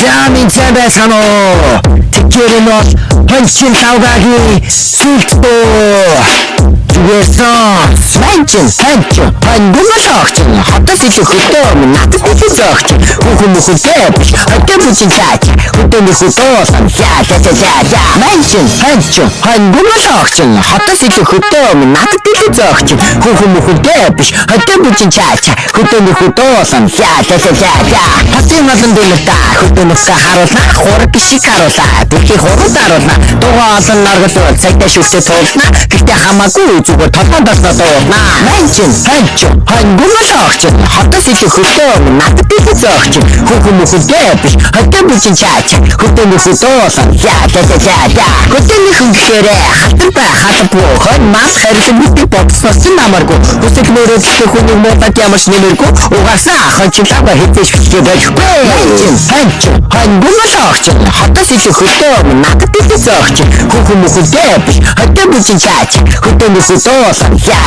Замын цайбайсано тэкэрэн бол хончин тавгагийн сүлтөө Юусэн манчин ханчин хангумалаагч хатас илүү хөтөө надад илүү зогч хүүхмөхтэй биш хатан бүчин цаач хөтөний хөтөөсөн за манчин ханчин хангумалаагч хатас илүү хөтөө надад илүү зогч хүүхмөхтэй биш хатан бүчин цаач хөтөний хөтөөсөн за хатан малан дэлта хөтөнөсө харуулна хураг шиг харуулаа түүхий хураг харуулна дугаа олон наргал цагтаа шүтээ туулна гэхдээ хамаагүй зүгээр толгойд досноо манчин ханчин хангумалаагч хатас илүү хөтөө надад илүү зогч хүүхмөхтэй биш хатан бүчин цаач хөтөний хөтөөсөн за хөтөний хүнхээр хатан байхад бохоо мас харилан бүти бодсоос намаргүй хүсэл мөрөдтэй хүний модад ямарч нэмэргүй угаасаа хончлага хийх хэрэгтэй байхгүй манчин ханчин хангумалаагч хатас илүү хөтөө надад илүү зогч хүүхмөхтэй биш хатан бүчин цаач хөтөний хөтөөсөн за